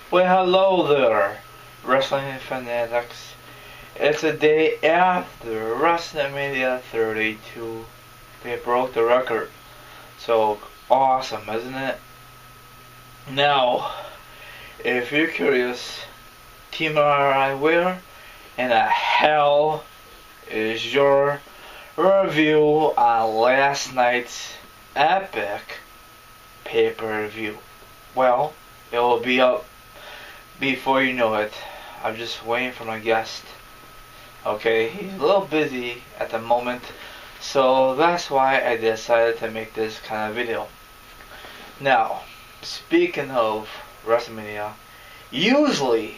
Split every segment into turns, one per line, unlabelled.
Well, hello there, wrestling fanatics. It's a day after WrestleMania 32. They broke the record. So awesome, isn't it? Now, if you're curious, Team RI, where in the hell is your review on last night's epic pay-per-view? Well, it will be up before you know it. I'm just waiting for my guest. Okay, he's a little busy at the moment, so that's why I decided to make this kind of video. Now, speaking of WrestleMania, usually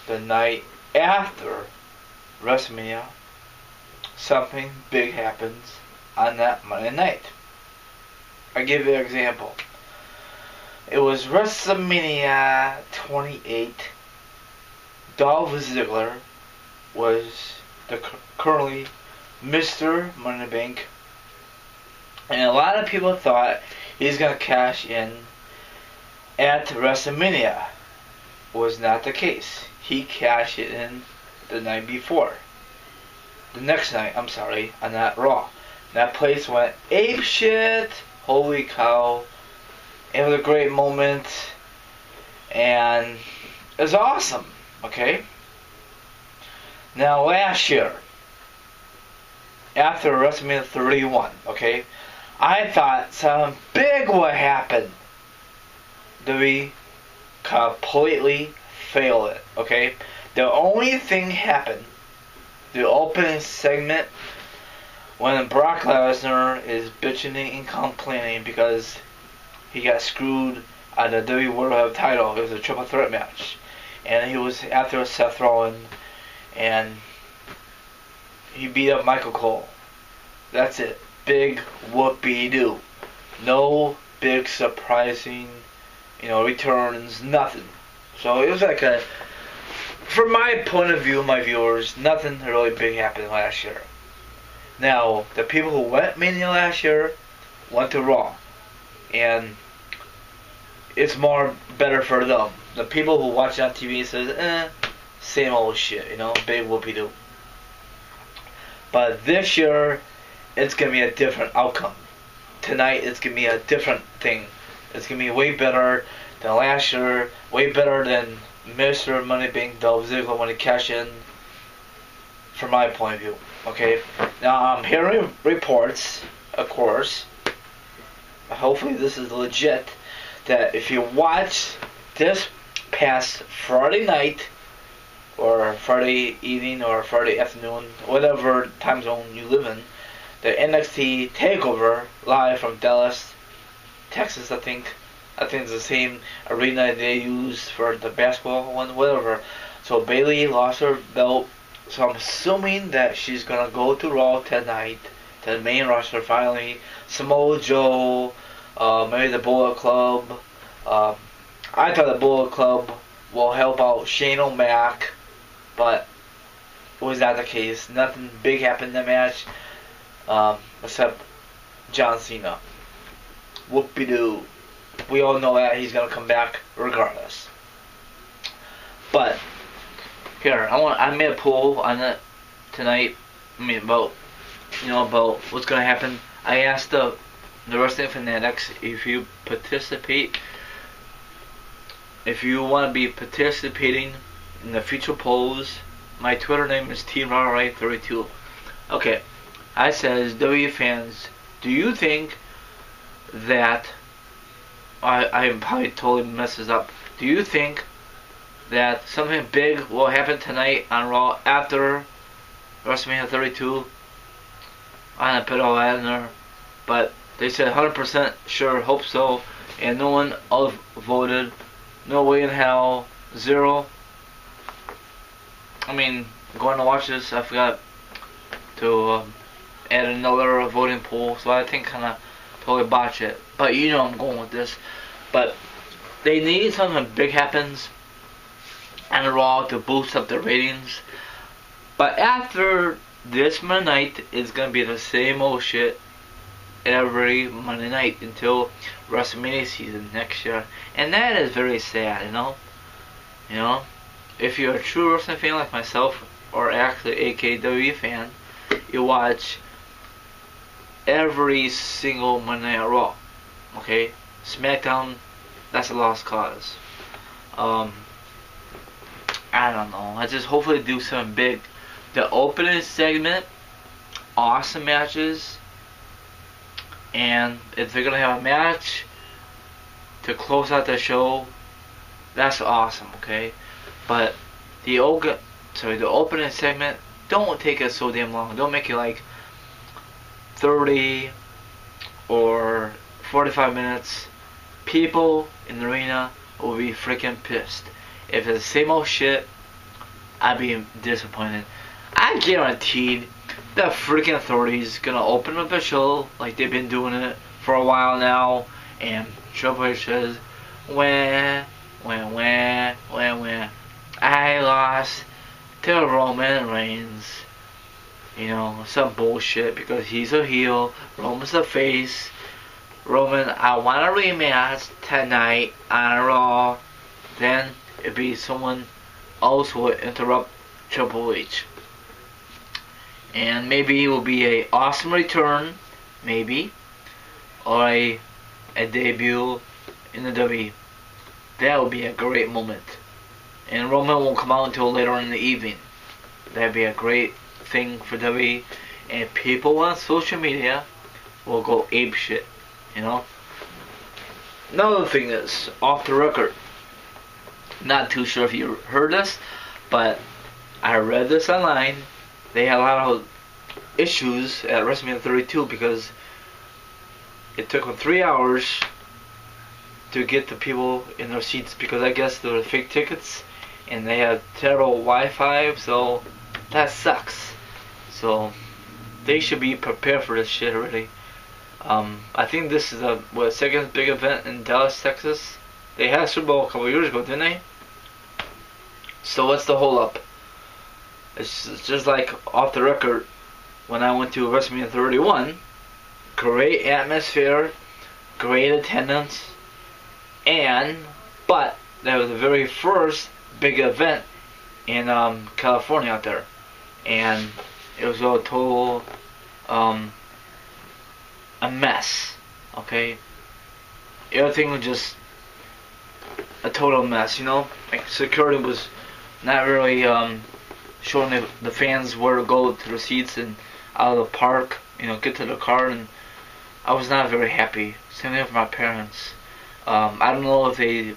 the night after WrestleMania, something big happens on that Monday night. I give you an example. It was WrestleMania 28. Dolph Ziggler was currently Mr. Money in the Bank. And a lot of people thought he's going to cash in at WrestleMania. Was not the case. He cashed it in the night before. The next night, I'm sorry, on that Raw. That place went ape shit. Holy cow. It was a great moment. And it was awesome. Okay? Now last year, after WrestleMania 31, okay, I thought something big would happen. We completely failed it, okay? The only thing happened, the opening segment, when Brock Lesnar is bitching and complaining because he got screwed on the WWE World title. It was a triple threat match. And he was after Seth Rollins, and he beat up Michael Cole. That's it. Big whoopee-doo. No big surprising, returns, nothing. So it was like from my point of view, my viewers, nothing really big happened last year. Now, the people who went Mania last year went to Raw. And it's more better for them. The people who watch it on TV says, same old shit, big whoopee-doo. But this year, it's going to be a different outcome. Tonight, it's going to be a different thing. It's going to be way better than last year, way better than Mr. Money Bank Dolph Ziggler when he cashed in, from my point of view. Okay? Now, I'm hearing reports, of course, hopefully this is legit, that if you watch this past Friday night, or Friday evening, or Friday afternoon, whatever time zone you live in, the NXT TakeOver live from Dallas, Texas, I think it's the same arena they use for the basketball one, whatever. So Bayley lost her belt, so I'm assuming that she's gonna go to Raw tonight, to the main roster finally. Samoa Joe, maybe the Bullet Club. I thought the Bullet Club will help out Shane O'Mac, but it was not the case. Nothing big happened in the match, except John Cena. Whoopie-doo. We all know that he's gonna come back regardless. But here, I made a poll on it tonight. About what's gonna happen. I asked the wrestling fanatics if you want to be participating in the future polls. My Twitter name is TeamRRA32. Okay, I says, W fans, do you think that I probably totally messes up? Do you think that something big will happen tonight on Raw after WrestleMania 32? I'm gonna put all that in there, but they said 100% sure, hope so, and no one else voted. No way in hell. 0. Going to watch this, I forgot to add another voting poll, so I think kind of totally botched it. But I'm going with this. But they need something big happens on Raw to boost up the ratings. But after this Monday night, it's going to be the same old shit every Monday night until WrestleMania season next year. And that is very sad, You know, if you're a true wrestling fan like myself, or actually a WWE fan, you watch every single Monday Night Raw. Okay, SmackDown, that's a lost cause. Um, I don't know. I just hopefully do something big. The opening segment, awesome matches, and if they're gonna have a match to close out the show, that's awesome. Okay, but the opening segment, don't take it so damn long. Don't make it like 30 or 45 minutes. People in the arena will be freaking pissed. If it's the same old shit, I'd be disappointed. I guaranteed the freaking Authority's gonna open up a show like they've been doing it for a while now, and Triple H says, wah, wah, wah, wah, wah. I lost to Roman Reigns. You know, some bullshit because he's a heel, Roman's a face. Roman, I want a rematch tonight on Raw. Then it'd be someone else who would interrupt Triple H. And maybe it will be a awesome return, maybe, or a debut in the WWE. That would be a great moment. And Roman won't come out until later in the evening. That'd be a great thing for WWE. And people on social media will go ape shit. You know? Another thing is, off the record, not too sure if you heard this, but I read this online. They had a lot of issues at WrestleMania 32 because it took them 3 hours to get the people in their seats because I guess they were fake tickets and they had terrible Wi-Fi, so that sucks. So they should be prepared for this shit already. I think this is the second big event in Dallas, Texas. They had a Super Bowl a couple years ago, didn't they? So what's the hold up? It's just like off the record when I went to WrestleMania 31. Great atmosphere, great attendance, but that was the very first big event in California out there, and it was a total a mess. Okay, everything was just a total mess. You know, like security was not really showing the fans where to go to their seats and out of the park. You know, get to the car, and I was not very happy. Same thing with my parents. I don't know if they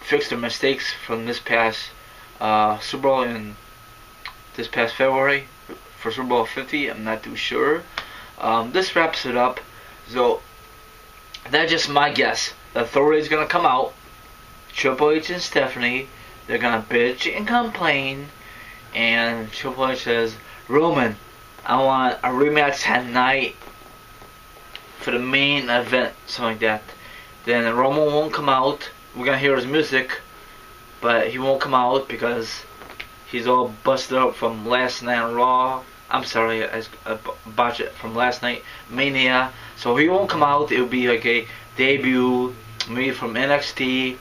fixed their mistakes from this past Super Bowl in this past February for Super Bowl 50. I'm not too sure. This wraps it up. So that's just my guess. The Authority's gonna come out. Triple H and Stephanie, they're gonna bitch and complain, and Triple H says, Roman, I want a rematch tonight for the main event, something like that. Then Roman won't come out. We're gonna hear his music, but he won't come out because he's all busted up from last night on Raw. I'm sorry, I botched it, from last night, Mania. So he won't come out. It'll be like a debut, maybe from NXT,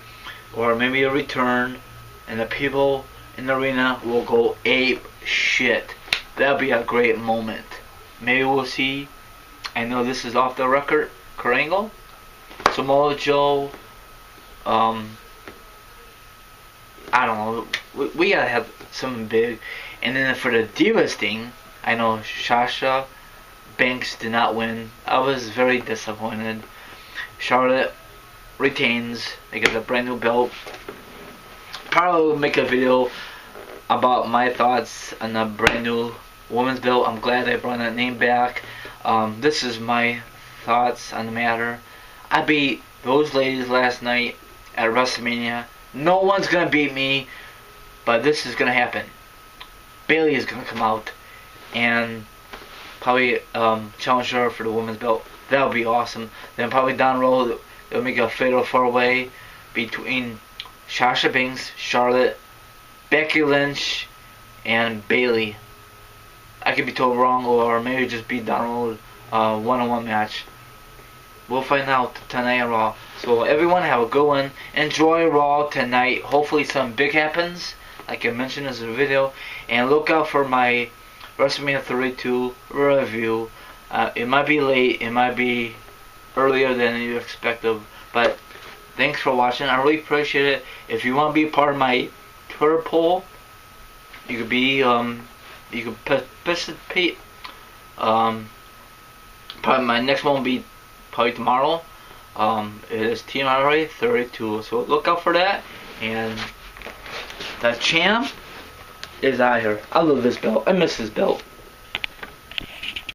or maybe a return, and the people in the arena will go ape shit. That'll be a great moment. Maybe we'll see. I know this is off the record. Kurt Angle, Samoa Joe. I don't know. We gotta have something big. And then for the Divas thing, I know Sasha Banks did not win. I was very disappointed. Charlotte retains. They get a brand new belt. Probably will make a video about my thoughts on the brand new women's belt. I'm glad they brought that name back. This is my thoughts on the matter. I beat those ladies last night at WrestleMania. No one's gonna beat me, but this is gonna happen. Bayley is gonna come out and probably challenge her for the women's belt. That would be awesome. Then probably down the road they'll make a fatal four-way between Sasha Banks, Charlotte, Becky Lynch, and Bayley. I could be told wrong, or maybe just be down the road one-on-one match. We'll find out tonight on Raw. So everyone have a good one. Enjoy Raw tonight. Hopefully something big happens, like I mentioned in the video. And look out for my WrestleMania 32 review. It might be late. It might be earlier than you expected. But thanks for watching. I really appreciate it. If you want to be a part of my Twitter poll, you could be you could participate. Probably my next one will be probably tomorrow. It is TMI 32, so look out for that. And the champ is out here. I love this belt. I miss this belt.